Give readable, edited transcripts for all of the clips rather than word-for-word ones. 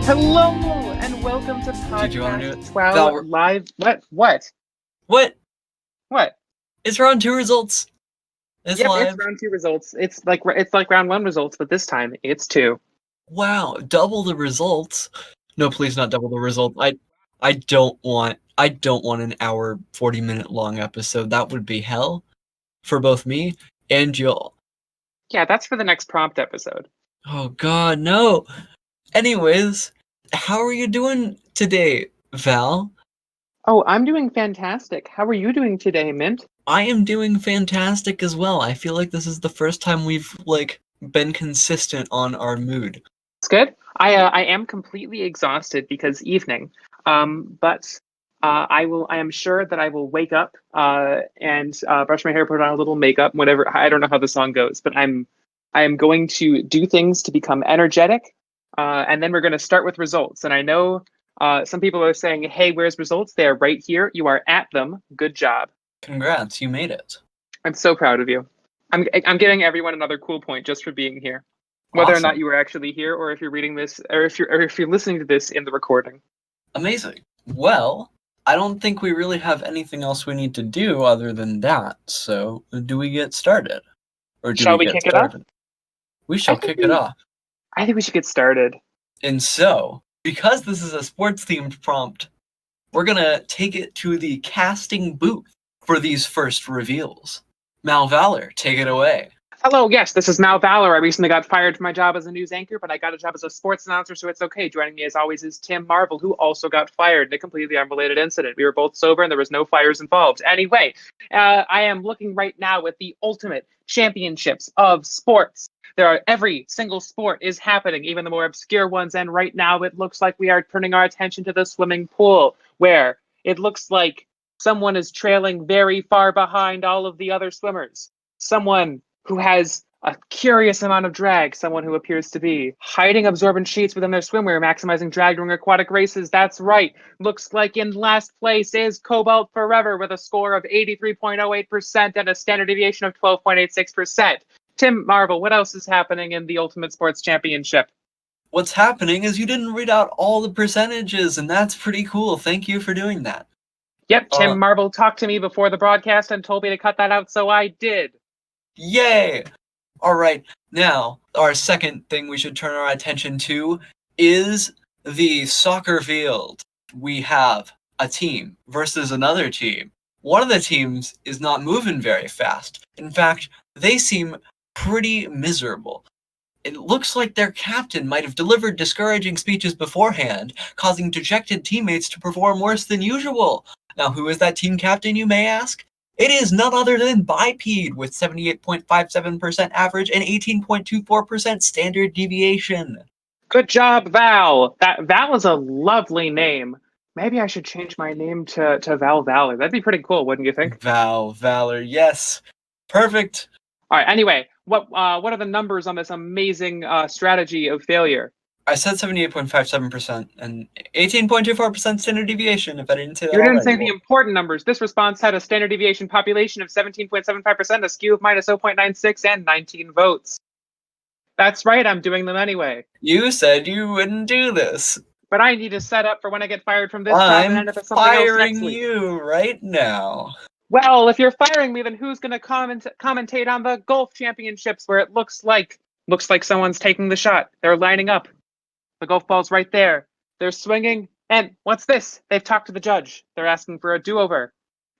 Hello and welcome to Did you want to do podcast it? 12 Val, live. What? what? What? It's round 2 results. It's Yep, it's live. round 2 results. It's like round 1 results, but this time it's 2. Wow, double the results. No, please not double the result. I don't want an hour 40-minute long episode. That would be hell for both me and Joel. Yeah, that's for the next prompt episode. Oh god, no. Anyways, how are you doing today, Val? Oh, I'm doing fantastic. How are you doing today, Mint? I am doing fantastic as well. I feel like this is the first time we've been consistent on our mood. It's good. I am completely exhausted because evening. But I am sure that I will wake up and brush my hair, put on a little makeup, whatever. I don't know how the song goes, but I am going to do things to become energetic, and then we're going to start with results. And I know some people are saying, "Hey, where's results?" They're right here. You are at them. Good job. Congrats, you made it. I'm so proud of you. I'm giving everyone another cool point just for being here, whether or not Awesome. you were actually here, or if you're reading this, or if you're listening to this in the recording. Amazing. Well, I don't think we really have anything else we need to do other than that. So, do we get started? Or do Shall we we get kick it off? started? We shall kick it off. I think we should get started. And so, because this is a sports themed prompt, we're gonna take it to the casting booth for these first reveals. Mal Valor, take it away. Hello, yes, this is Mal Valor. I recently got fired from my job as a news anchor, but I got a job as a sports announcer, so it's okay. Joining me as always is Tim Marvel, who also got fired in a completely unrelated incident. We were both sober and there was no fires involved. Anyway, I am looking right now at the ultimate championships of sports. Every single sport is happening, even the more obscure ones, and right now it looks like we are turning our attention to the swimming pool, where it looks like someone is trailing very far behind all of the other swimmers. Someone who has a curious amount of drag, someone who appears to be hiding absorbent sheets within their swimwear, maximizing drag during aquatic races. That's right. Looks like in last place is Cobalt Forever with a score of 83.08% and a standard deviation of 12.86%. Tim Marvel, what else is happening in the Ultimate Sports Championship? What's happening is you didn't read out all the percentages, and that's pretty cool. Thank you for doing that. Yep, Tim Marvel talked to me before the broadcast and told me to cut that out, so I did. Yay! Alright, now, our second thing we should turn our attention to is the soccer field. We have a team versus another team. One of the teams is not moving very fast. In fact, they seem pretty miserable. It looks like their captain might have delivered discouraging speeches beforehand, causing dejected teammates to perform worse than usual. Now, who is that team captain, you may ask? It is none other than Bipede with 78.57% average and 18.24% standard deviation. Good job, Val. Val is a lovely name. Maybe I should change my name to Val Valor. That'd be pretty cool, wouldn't you think? Valor, yes. Perfect. All right. Anyway, what are the numbers on this amazing strategy of failure? I said 78.57% and 18.24% standard deviation, if I didn't say that You didn't already. say the important numbers. This response had a standard deviation population of 17.75%, a skew of minus 0.96, and 19 votes. That's right, I'm doing them anyway. You said you wouldn't do this. But I need to set up for when I get fired from this job and end up at something else next week. I'm firing you right now. Well, if you're firing me, then who's going to commentate on the golf championships where it looks like someone's taking the shot? They're lining up. The golf ball's right there. They're swinging. And what's this? They've talked to the judge. They're asking for a do-over.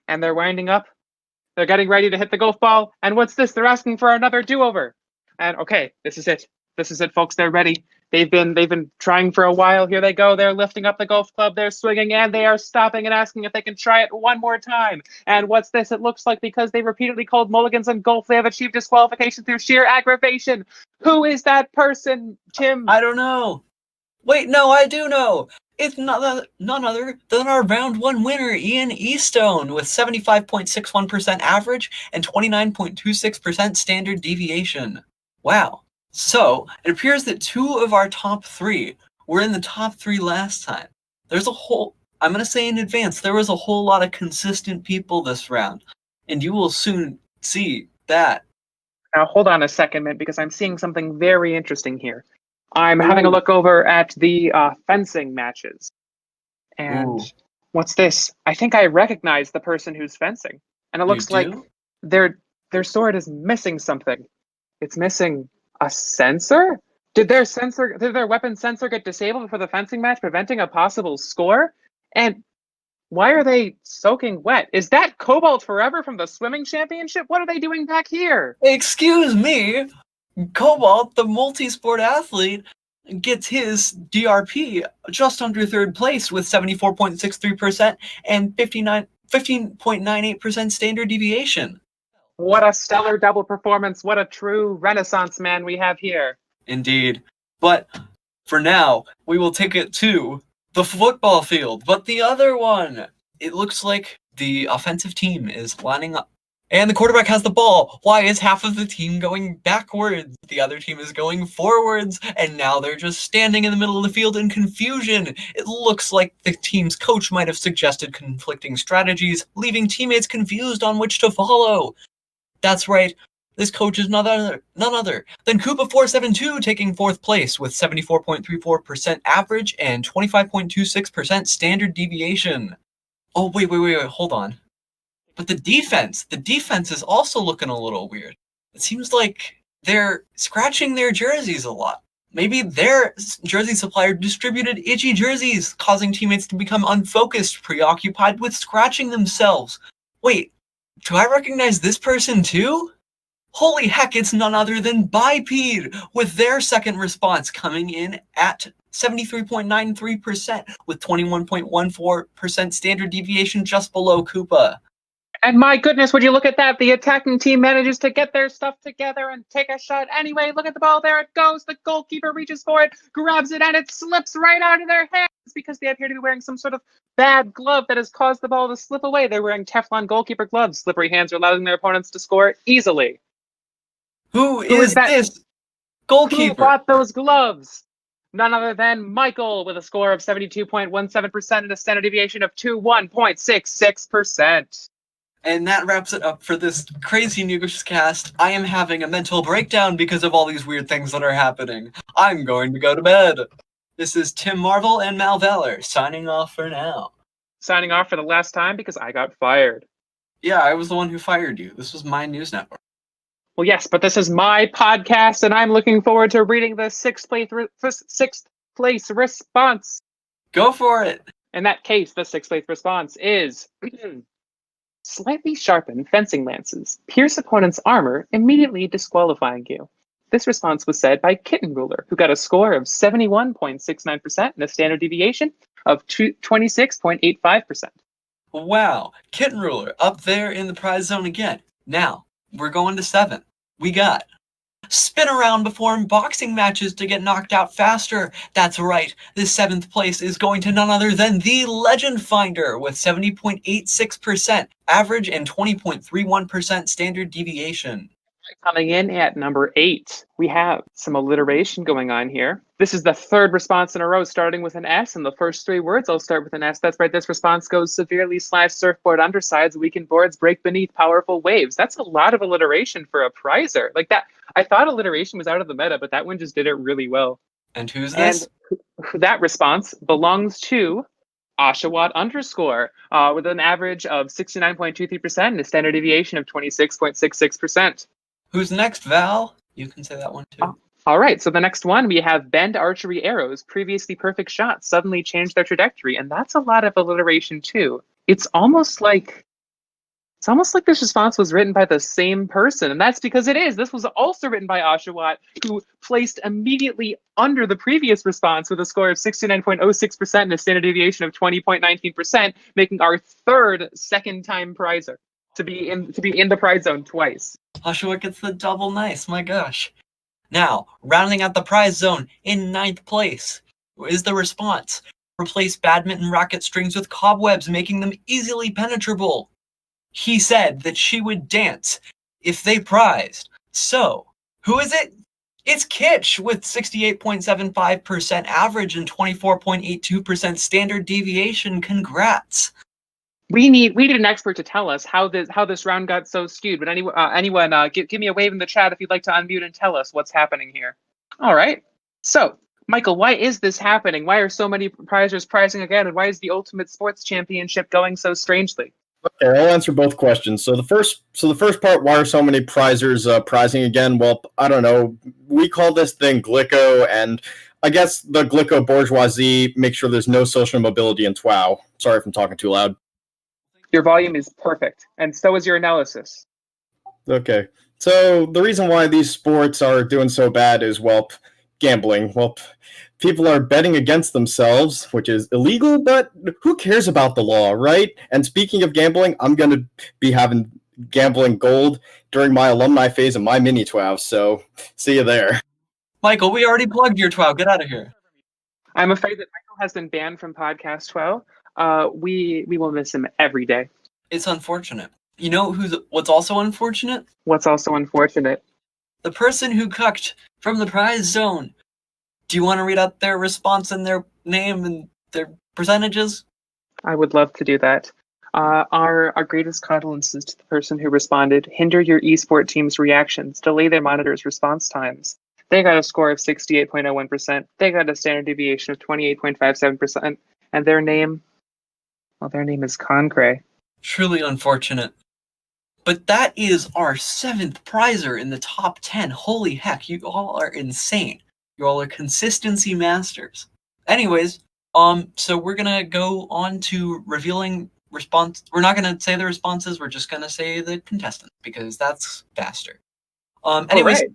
And they're winding up. They're getting ready to hit the golf ball. And what's this? They're asking for another do-over. And okay, this is it. This is it, folks. They're ready. They've been trying for a while. Here they go. They're lifting up the golf club. They're swinging, and they are stopping and asking if they can try it one more time. And what's this? It looks like because they repeatedly called mulligans in golf, they have achieved disqualification through sheer aggravation. Who is that person, Tim? I don't know. Wait, no, I do know. It's none other than our round 1 winner, Ian Eastone, with 75.61% average and 29.26% standard deviation. Wow. So, it appears that 2 of our top 3 were in the top 3 last time. I'm going to say in advance, there was a whole lot of consistent people this round, and you will soon see that. Now, hold on a second, Mint, because I'm seeing something very interesting here. I'm having a Ooh. look over at the fencing matches. And Ooh. what's this? I think I recognize the person who's fencing. And it You looks like do? their sword is missing something. It's missing a sensor? Did their weapon sensor get disabled for the fencing match, preventing a possible score? And why are they soaking wet? Is that Cobalt Forever from the swimming championship? What are they doing back here? Excuse me. Cobalt, the multi-sport athlete, gets his DRP just under third place with 74.63% and 15.98% standard deviation. What a stellar double performance. What a true Renaissance man we have here. Indeed. But for now, we will take it to the football field. But the other one, it looks like the offensive team is lining up. And the quarterback has the ball. Why is half of the team going backwards? The other team is going forwards, and now they're just standing in the middle of the field in confusion. It looks like the team's coach might have suggested conflicting strategies, leaving teammates confused on which to follow. That's right. This coach is none other than Koopa 472, taking fourth place with 74.34% average and 25.26% standard deviation. Oh, wait, hold on. But the defense is also looking a little weird. It seems like they're scratching their jerseys a lot. Maybe their jersey supplier distributed itchy jerseys, causing teammates to become unfocused, preoccupied with scratching themselves. Wait, do I recognize this person too? Holy heck, it's none other than Bipede, with their second response coming in at 73.93% with 21.14% standard deviation, just below Koopa. And my goodness, would you look at that? The attacking team manages to get their stuff together and take a shot. Anyway, look at the ball. There it goes. The goalkeeper reaches for it, grabs it, and it slips right out of their hands because they appear to be wearing some sort of bad glove that has caused the ball to slip away. They're wearing Teflon goalkeeper gloves. Slippery hands are allowing their opponents to score easily. Who Who is is that? this Who goalkeeper? bought those gloves? None other than Michael with a score of 72.17% and a standard deviation of 21.66%. And that wraps it up for this crazy newscast. I am having a mental breakdown because of all these weird things that are happening. I'm going to go to bed. This is Tim Marvel and Mal Valor signing off for now. Signing off for the last time because I got fired. Yeah, I was the one who fired you. This was my news network. Well, yes, but this is my podcast, and I'm looking forward to reading the sixth place response. Go for it. In that case, the sixth place response is slightly sharpened fencing lances pierce opponent's armor, immediately disqualifying you. This response was said by Kitten Ruler, who got a score of 71.69% and a standard deviation of 26.85%. Wow, Kitten Ruler up there in the prize zone again. Now, we're going to 7. We got spin around before boxing matches to get knocked out faster. That's right, this 7th place is going to none other than the Legend Finder with 70.86% average and 20.31% standard deviation. Coming in at number 8, we have some alliteration going on here. This is the third response in a row, starting with an S, and the first 3 words I'll start with an S. That's right, this response goes severely slash surfboard undersides, weakened boards break beneath powerful waves. That's a lot of alliteration for a prizer. Like that, I thought alliteration was out of the meta, but that one just did it really well. And who's this? And that response belongs to Oshawott underscore with an average of 69.23% and a standard deviation of 26.66%. Who's next, Val? You can say that one too. All right, so the next one, we have bend archery arrows, previously perfect shots, suddenly change their trajectory, and that's a lot of alliteration too. It's almost like this response was written by the same person, and that's because it is. This was also written by Oshawott, who placed immediately under the previous response with a score of 69.06% and a standard deviation of 20.19%, making our third second-time prizer to be in the prize zone twice. Oshawott gets the double nice, my gosh. Now, rounding out the prize zone in 9th place is the response. Replace badminton racket strings with cobwebs, making them easily penetrable. He said that she would dance if they prized. So, who is it? It's Kitsch with 68.75% average and 24.82% standard deviation. Congrats. We need an expert to tell us how this round got so skewed. But anyone, give me a wave in the chat if you'd like to unmute and tell us what's happening here. All right. So Michael, why is this happening? Why are so many prizers prizing again? And why is the Ultimate Sports Championship going so strangely? Okay, I'll answer both questions. So the first part, why are so many prizers prizing again? Well, I don't know. We call this thing Glico, and I guess the Glico bourgeoisie make sure there's no social mobility in TWOW. Sorry if I'm talking too loud. Your volume is perfect, and so is your analysis. Okay. So the reason why these sports are doing so bad is, well, gambling. Well, people are betting against themselves, which is illegal, but who cares about the law, right? And speaking of gambling, I'm going to be having gambling gold during my alumni phase of my mini TWOW, so see you there. Michael, we already plugged your TWOW. Get out of here. I'm afraid that Michael has been banned from Podcast 12. We will miss him every day. It's unfortunate. You know what's also unfortunate? What's also unfortunate? The person who cucked from the prize zone. Do you want to read out their response and their name and their percentages? I would love to do that. Our greatest condolences to the person who responded. Hinder your esport team's reactions. Delay their monitors' response times. They got a score of 68.01%. They got a standard deviation of 28.57%. And their name is Concray. Truly unfortunate. But that is our 7th prizer in the top 10. Holy heck, you all are insane. You all are consistency masters. Anyways, so we're gonna go on to revealing response. We're not gonna say the responses, we're just gonna say the contestants, because that's faster. Anyways, right.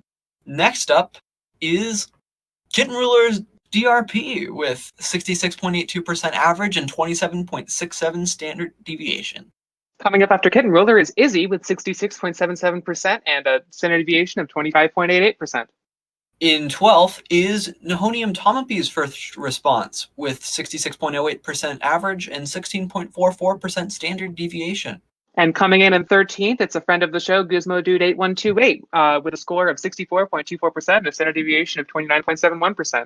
Next up is Kitten Ruler's DRP with 66.82% average and 27.67 standard deviation. Coming up after Kitten Ruler is Izzy with 66.77% and a standard deviation of 25.88%. In 12th is Nihonium Tomapi's first response with 66.08% average and 16.44% standard deviation. And coming in 13th, it's a friend of the show, Gizmo Dude 8128, with a score of 64.24% and a standard deviation of 29.71%.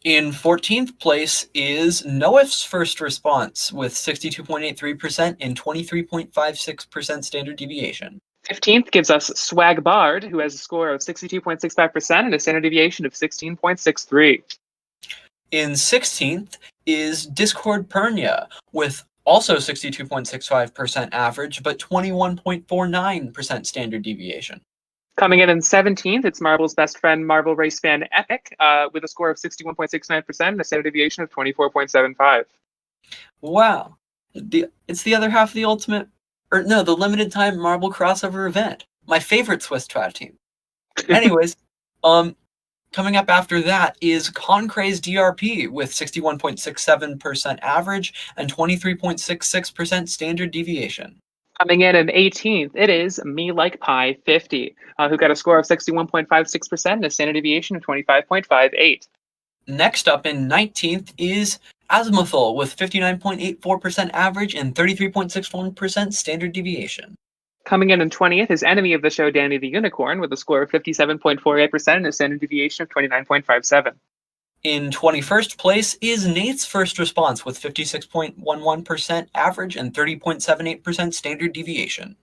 In 14th place is Noif's first response with 62.83% and 23.56% standard deviation. 15th gives us Swag Bard, who has a score of 62.65% and a standard deviation of 16.63. In 16th is Discord Pernia with also 62.65% average, but 21.49% standard deviation. Coming in 17th, it's Marvel's best friend, Marvel Race Fan Epic, with a score of 61.69% and a standard deviation of 24.75. Wow. It's the other half of the the limited time Marvel crossover event. My favorite Swiss TWOW team. Anyways, coming up after that is Concray's DRP with 61.67% average and 23.66% standard deviation. Coming in 18th, it is Me Like Pie 50, who got a score of 61.56% and a standard deviation of 25.58. Next up in 19th is Azimuthal with 59.84% average and 33.61% standard deviation. Coming in 20th is enemy of the show, Danny the Unicorn, with a score of 57.48% and a standard deviation of 29.57. In 21st place is Nate's first response with 56.11% average and 30.78% standard deviation.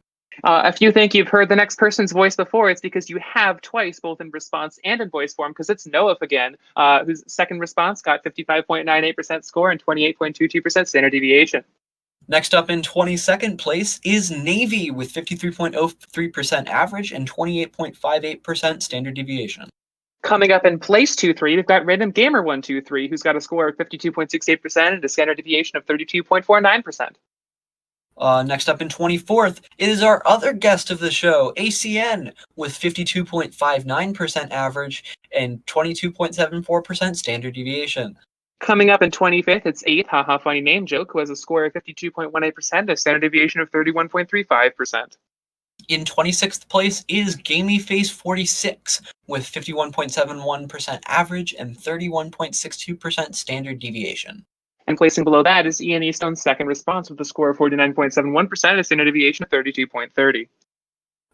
If you think you've heard the next person's voice before, it's because you have twice, both in response and in voice form, because it's Noah again, whose second response got 55.98% score and 28.22% standard deviation. Next up in 22nd place is Navy with 53.03% average and 28.58% standard deviation. Coming up in place 2-3, we've got Random Gamer 123, who's got a score of 52.68% and a standard deviation of 32.49%. Next up in 24th is our other guest of the show, ACN, with 52.59% average and 22.74% standard deviation. Coming up in 25th, it's 8th, haha, funny name joke, who has a score of 52.18% and a standard deviation of 31.35%. In 26th place is GameyFace46 with 51.71% average and 31.62% standard deviation. And placing below that is Ian Eaststone's second response with a score of 49.71% and a standard deviation of 32.30.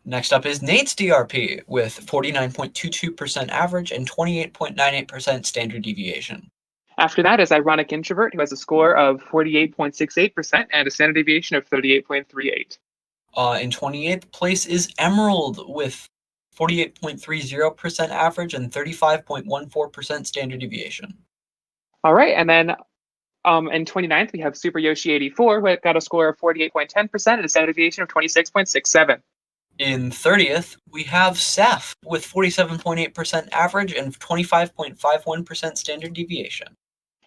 Next up is Nate's DRP with 49.22% average and 28.98% standard deviation. After that is Ironic Introvert, who has a score of 48.68% and a standard deviation of 38.38. In 28th place is Emerald with 48.30% average, and 35.14% standard deviation. All right, and then in 29th, we have Super Yoshi 84, who got a score of 48.10% and a standard deviation of 26.67. In 30th, we have Seth with 47.8% average and 25.51% standard deviation.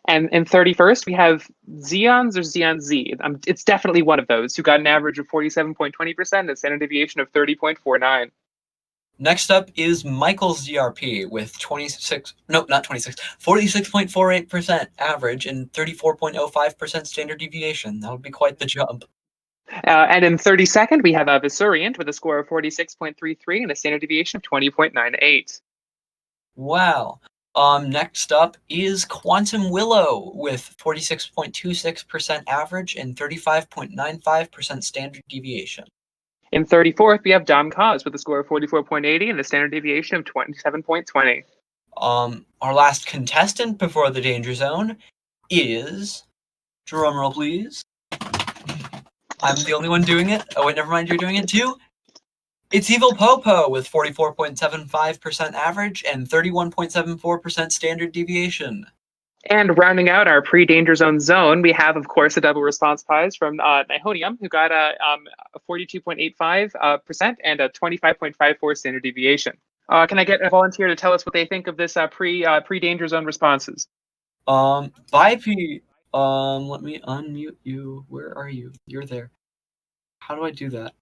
And in 31st, we have Xeons or Xeon Z. It's definitely one of those, who got an average of 47.20% and a standard deviation of 30.49. Next up is Michael's ZRP with 46.48% average and 34.05% standard deviation. That would be quite the jump. And in 32nd, we have Visuriant with a score of 46.33 and a standard deviation of 20.98. Wow. Next up is Quantum Willow with 46.26% average and 35.95% standard deviation. In 34th, we have Dom Cause with a score of 44.80 and a standard deviation of 27.20. Our last contestant before the Danger Zone is, drumroll please, I'm the only one doing it. Oh wait, never mind, you're doing it too. It's Evil Popo with 44.75% average and 31.74% standard deviation. And rounding out our pre-Danger Zone, we have, of course, a double response prize from Nihonium, who got a 42.85% and a 25.54 standard deviation. Can I get a volunteer to tell us what they think of this pre-Danger Zone responses? Bipede, let me unmute you. Where are you? You're there. How do I do that?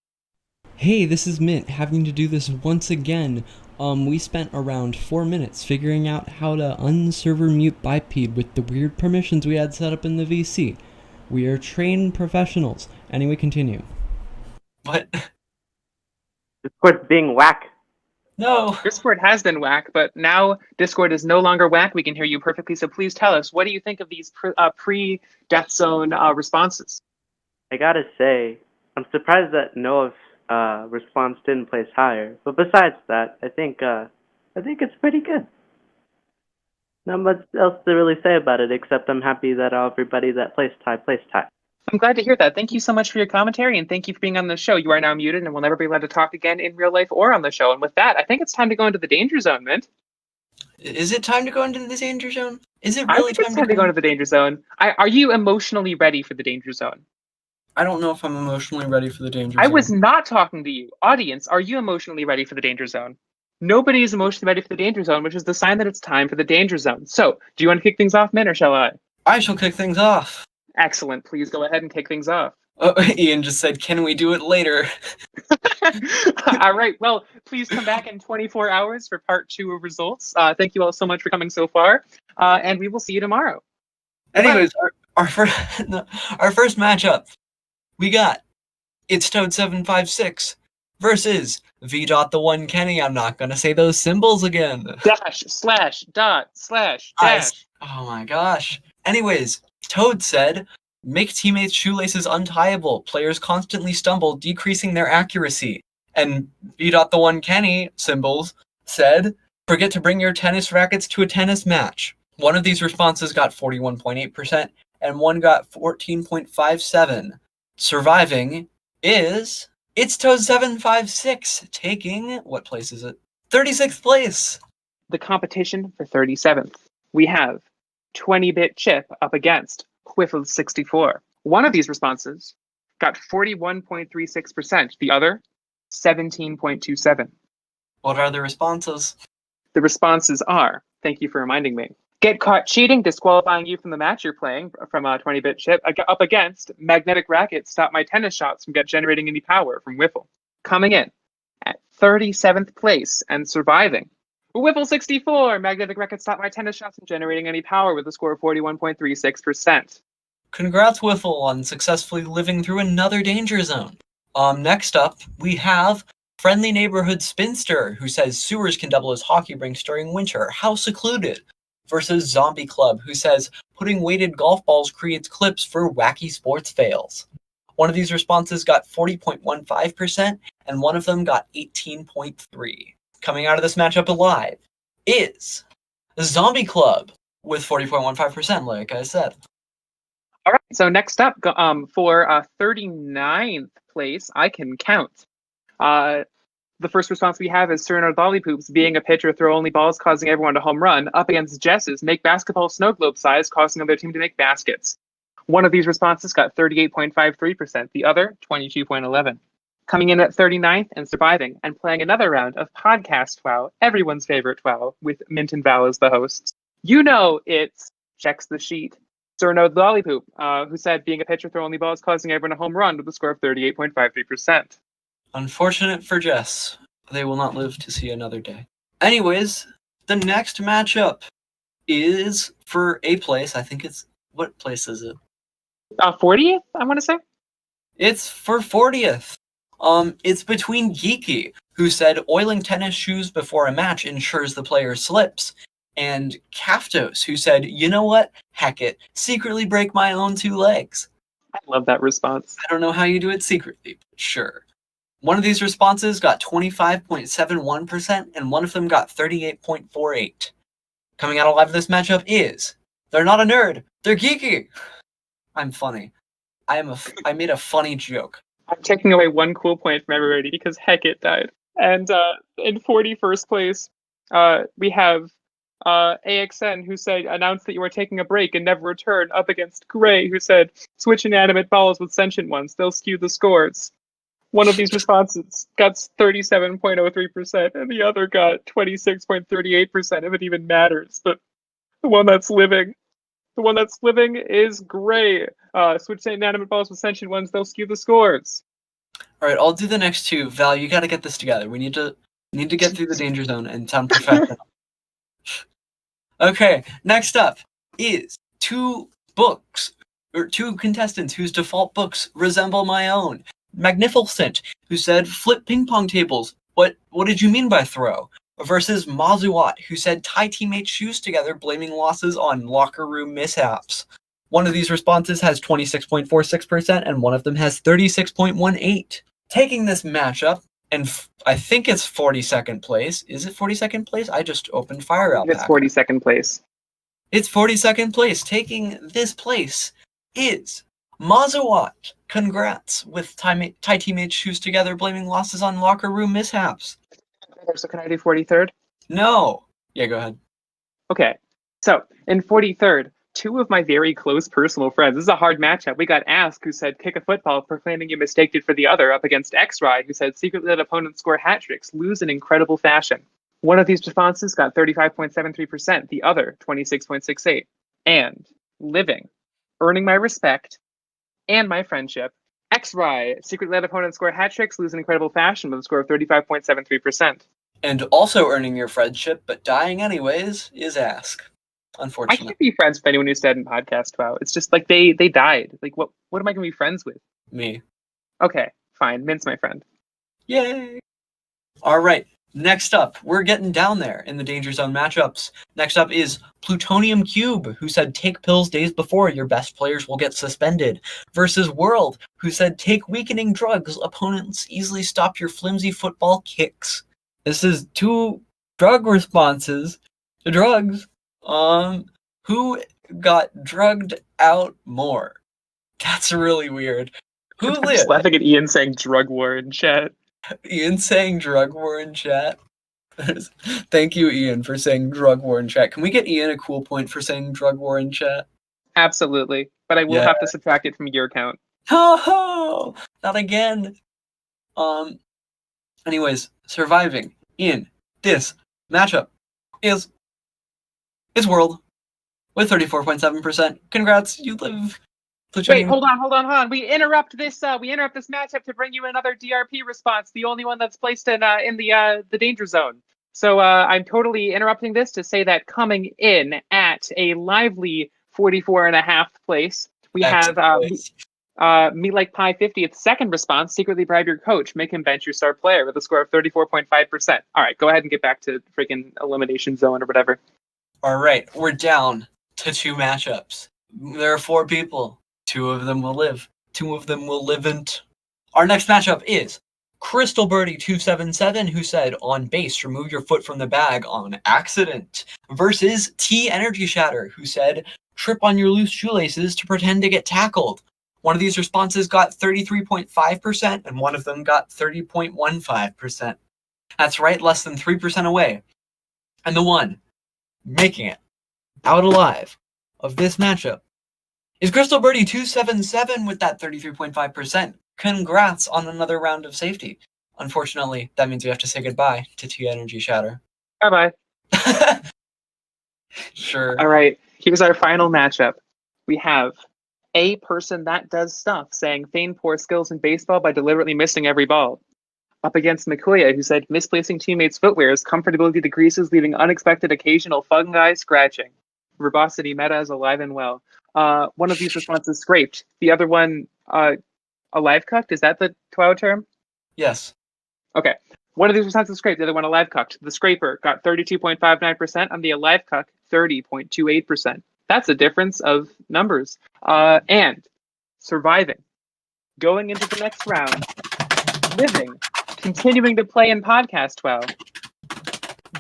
Hey, this is Mint, having to do this once again. We spent around 4 minutes figuring out how to unserver mute Bipede with the weird permissions we had set up in the VC. We are trained professionals. Anyway, continue. What? Discord's being whack. No. Discord has been whack, but now Discord is no longer whack. We can hear you perfectly, so please tell us, what do you think of these pre-Death Zone responses? I gotta say, I'm surprised that Noah's response didn't place higher. But besides that, I think it's pretty good. Not much else to really say about it, except I'm happy that everybody that placed high. I'm glad to hear that. Thank you so much for your commentary, and thank you for being on the show. You are now muted and will never be allowed to talk again in real life or on the show. And with that, I think it's time to go into the Danger Zone, Mint. Is it time to go into the Danger Zone? Is it I really think it's time to go into the Danger Zone. Are you emotionally ready for the Danger Zone? I don't know if I'm emotionally ready for the Danger Zone. I was not talking to you. Audience, are you emotionally ready for the Danger Zone? Nobody is emotionally ready for the Danger Zone, which is the sign that it's time for the Danger Zone. So, do you want to kick things off, Mint, or shall I? I shall kick things off. Excellent. Please go ahead and kick things off. Oh, Ian just said, can we do it later? All right. Well, please come back in 24 hours for part 2 of results. Thank you all so much for coming so far, and we will see you tomorrow. Anyways, our first matchup, we got It's Toad 756 versus V.the1 Kenny. I'm not gonna say those symbols again. Dash, slash, dot, slash, dash. Oh my gosh. Anyways, Toad said, make teammates' shoelaces untieable. Players constantly stumble, decreasing their accuracy. And V.the1 Kenny, symbols, said, forget to bring your tennis rackets to a tennis match. One of these responses got 41.8%, and one got 14.57%. Surviving is It's Toad 756, taking, what place is it? 36th place. The competition for 37th. We have 20-bit Chip up against Quiffle 64. One of these responses got 41.36%. The other, 17.27%. What are the responses? The responses are, thank you for reminding me, get caught cheating, disqualifying you from the match you're playing from 20-bit Chip, up against magnetic racket, stop my tennis shots from generating any power from Whiffle. Coming in at 37th place and surviving, Whiffle 64, magnetic racket, stop my tennis shots from generating any power with a score of 41.36%. Congrats, Whiffle, on successfully living through another Danger Zone. Next up, we have Friendly Neighborhood Spinster, who says sewers can double as hockey rinks during winter. How secluded? Versus Zombie Club, who says putting weighted golf balls creates clips for wacky sports fails. One of these responses got 40.15%, and one of them got 18.3%. Coming out of this matchup alive is Zombie Club with 40.15%, like I said. All right, so next up, for 39th place, I can count. The first response we have is Cyrano Lollipoops being a pitcher, throw only balls, causing everyone to home run, up against Jess's make basketball snow globe size, causing the other team to make baskets. One of these responses got 38.53%, the other 22.11%. Coming in at 39th and surviving, and playing another round of podcast TWOW, everyone's favorite TWOW, with Mint and Val as the hosts. You know it's Checks the Sheet. Cyrano Lollipoop, who said being a pitcher, throw only balls, causing everyone a home run with a score of 38.53%. Unfortunate for Jess. They will not live to see another day. Anyways, the next matchup is for a place. I think it's... What place is it? 40th, I want to say? It's for 40th. It's between Geeky, who said oiling tennis shoes before a match ensures the player slips, and Kaftos, who said, you know what? Heck it. Secretly break my own 2 legs. I love that response. I don't know how you do it secretly, but sure. One of these responses got 25.71%, and one of them got 38.48%. Coming out alive in this matchup is... They're not a nerd. They're geeky. I'm funny. I made a funny joke. I'm taking away 1 cool point from everybody because Hecate died. And in 41st place, we have AXN, who said, announce that you are taking a break and never return, up against Gray, who said, switch inanimate balls with sentient ones. They'll skew the scores. One of these responses got 37.03%, and the other got 26.38%, if it even matters. But the one that's living is Gray. Switch inanimate balls with sentient ones, they'll skew the scores. Alright, I'll do the next 2. Val, you gotta get this together. We need to get through the danger zone and sound professional. Okay, next up is 2 contestants whose default books resemble my own. Magnificent, who said, flip ping pong tables. What did you mean by throw? Versus Mazuat, who said, tie teammates' shoes together, blaming losses on locker room mishaps. One of these responses has 26.46%, and one of them has 36.18%. Taking this matchup, and I think it's 42nd place. Is it 42nd place? I just opened Fire Alpaca. It's 42nd place. It's 42nd place. Taking this place is Mazuat. Congrats with tie teammates' shoes together, blaming losses on locker room mishaps. So can I do 43rd? No. Yeah, go ahead. Okay. So in 43rd, 2 of my very close personal friends. This is a hard matchup. We got Ask, who said kick a football, proclaiming you mistaked it for the other, up against X-Ry, who said secretly let opponents score hat tricks, lose in incredible fashion. One of these responses got 35.73%, the other 26.68%. And living, earning my respect and my friendship, X-Ry, secretly let opponents score hat tricks, lose in incredible fashion with a score of 35.73%. And also earning your friendship, but dying anyways, is Ask. I Unfortunately. can't be friends with anyone who's dead in podcast WoW. It's just like they died. Like what am I gonna be friends with? Me. Okay, fine. Mint's my friend. Yay! Alright, next up, we're getting down there in the Danger Zone matchups. Next up is Plutonium Cube, who said take pills days before, your best players will get suspended. Versus World, who said take weakening drugs, opponents easily stop your flimsy football kicks. This is 2 drug responses to drugs. Who got drugged out more? That's really weird. Who I'm just laughing at Ian saying drug war in chat. Ian saying drug war in chat? Thank you, Ian, for saying drug war in chat. Can we get Ian a cool point for saying drug war in chat? Absolutely. But I will have to subtract it from your count. Oh, not again. Anyways, surviving in this matchup is World with 34.7%. Congrats, you live. Wait, hold on. We interrupt this matchup to bring you another DRP response, the only one that's placed in the danger zone. So I'm totally interrupting this to say that coming in at a lively 44.5 place, we have Me Like Pie 50th second response, secretly bribe your coach, make him bench your star player with a score of 34.5%. All right, go ahead and get back to freaking elimination zone or whatever. All right, we're down to 2 matchups. There are 4 people. 2 of them will live. 2 of them will live-n't. Our next matchup is Crystal Birdie 277, who said, on base, remove your foot from the bag on accident. Versus T Energy Shatter, who said, trip on your loose shoelaces to pretend to get tackled. One of these responses got 33.5%, and one of them got 30.15%. That's right, less than 3% away. And the one making it out alive of this matchup is Crystal Birdie 277 with that 33.5%. Congrats on another round of safety. Unfortunately, that means we have to say goodbye to T Energy Shatter. Bye bye. Sure. All right, here's our final matchup. We have a person that does stuff saying feign poor skills in baseball by deliberately missing every ball. Up against Mikoya, who said misplacing teammates' footwear is comfortability decreases, leaving unexpected occasional fungi scratching. Verbosity meta is alive and well. One of these responses scraped. The other one, alive cucked? Is that the TWOW term? Yes. Okay. One of these responses scraped, the other one alive cucked. The scraper got 32.59%, and the alive cuck 30.28%. That's a difference of numbers. And surviving, going into the next round, living, continuing to play in Podcast TWOW,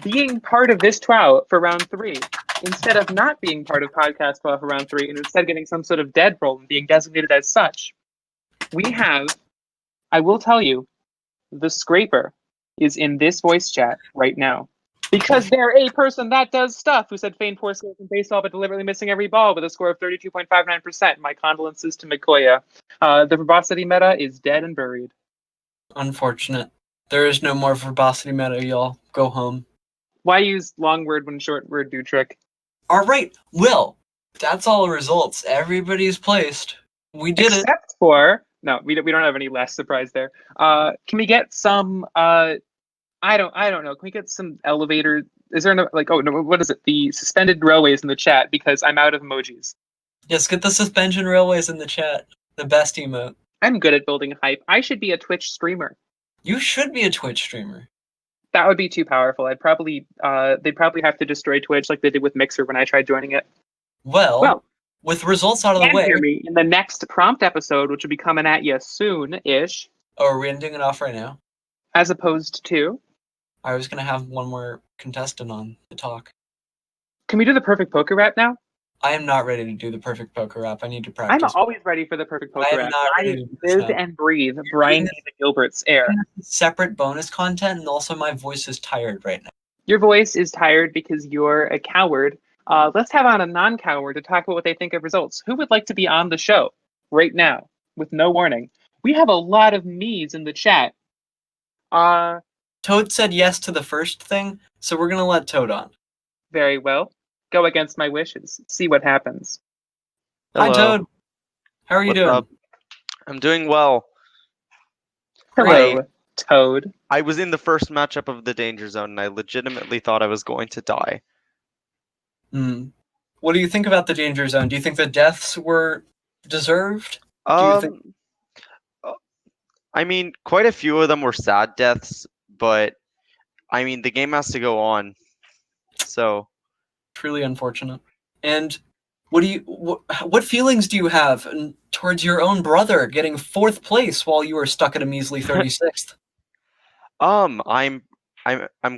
being part of this TWOW for round 3, instead of not being part of Podcast TWOW for round 3, and instead getting some sort of dead role and being designated as such, we have, I will tell you, the Scraper is in this voice chat right now. Because they're a person that does stuff who said feign poor skills in baseball but deliberately missing every ball with a score of 32.59%. My condolences to Mikoya. The verbosity meta is dead and buried. Unfortunate. There is no more verbosity meta, y'all. Go home. Why use long word when short word do trick? Alright, Will. That's all the results. Everybody's placed. We did it. Except for... No, we don't have any less surprise there. Can we get some... I don't know. Can we get some elevator? Is there no what is it? The suspended railways in the chat because I'm out of emojis. Yes, get the suspension railways in the chat. The best emote. I'm good at building hype. I should be a Twitch streamer. You should be a Twitch streamer. That would be too powerful. They'd probably have to destroy Twitch like they did with Mixer when I tried joining it. Well, with results out of the way. Hear me in the next prompt episode, which will be coming at you soon-ish. Oh, are we ending it off right now? As opposed to... I was going to have one more contestant on to talk. Can we do the perfect poker rap now? I am not ready to do the perfect poker rap. I need to practice. I'm always ready for the perfect poker rap. Not ready to do this live and breathe Brian David Gilbert's air. Separate bonus content, and also my voice is tired right now. Your voice is tired because you're a coward. Let's have on a non-coward to talk about what they think of results. Who would like to be on the show right now with no warning? We have a lot of me's in the chat. Toad said yes to the first thing, so we're going to let Toad on. Very well. Go against my wishes. See what happens. Hello. Hi, Toad. How are you doing? Up? I'm doing well. Hello, Toad. I was in the first matchup of the Danger Zone, and I legitimately thought I was going to die. What do you think about the Danger Zone? Do you think the deaths were deserved? I mean, quite a few of them were sad deaths, but I mean, the game has to go on. So, truly unfortunate. And what feelings do you have towards your own brother getting 4th place while you were stuck at a measly 36th? I'm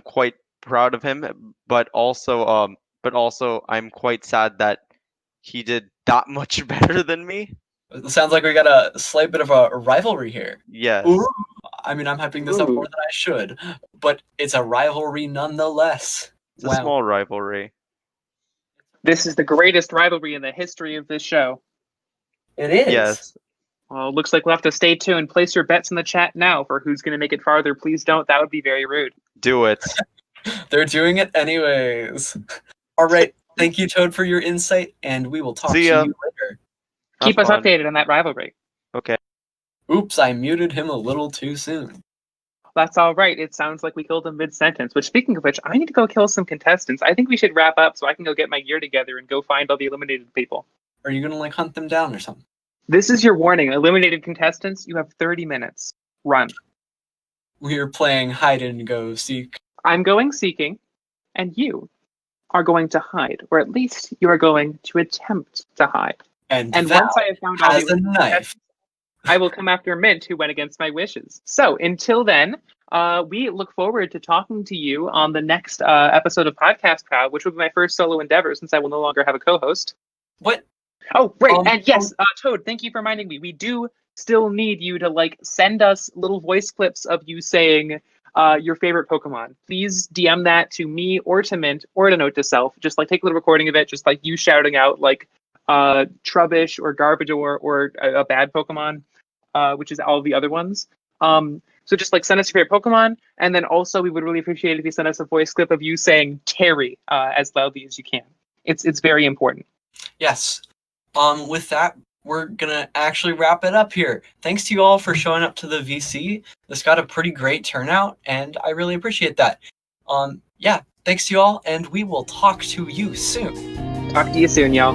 quite proud of him, but also I'm quite sad that he did that much better than me. It sounds like we got a slight bit of a rivalry here. Yes. Ooh. I mean, I'm hyping this up more than I should, but it's a rivalry nonetheless. It's a small rivalry. This is the greatest rivalry in the history of this show. It is. Yes. Well, looks like we'll have to stay tuned. Place your bets in the chat now for who's going to make it farther. Please don't. That would be very rude. Do it. They're doing it anyways. All right. Thank you, Toad, for your insight, and we will talk to you later. Keep us updated on that rivalry. Okay. Oops, I muted him a little too soon. That's all right. It sounds like we killed him mid-sentence, which, speaking of which, I need to go kill some contestants. I think we should wrap up so I can go get my gear together and go find all the eliminated people. Are you going to, hunt them down or something? This is your warning. Eliminated contestants, you have 30 minutes. Run. We are playing hide and go seek. I'm going seeking, and you are going to hide, or at least you are going to attempt to hide. And once I have found all the knife, I will come after Mint, who went against my wishes. So until then, we look forward to talking to you on the next episode of Podcast TWOW, which will be my first solo endeavor since I will no longer have a co-host. What? Oh, right. And yes, Toad, thank you for reminding me. We do still need you to send us little voice clips of you saying, your favorite Pokemon. Please DM that to me or to Mint or to Note to Self. Just like take a little recording of it, just like you shouting out like Trubbish or Garbodor or a bad Pokemon, which is all the other ones. So just like send us your favorite Pokemon, and then also we would really appreciate it if you send us a voice clip of you saying Terry as loudly as you can. It's very important. Yes. With that, we're gonna actually wrap it up here. Thanks to you all for showing up to the VC. This got a pretty great turnout, and I really appreciate that. Yeah, thanks to you all, and we will talk to you soon. Talk to you soon, y'all.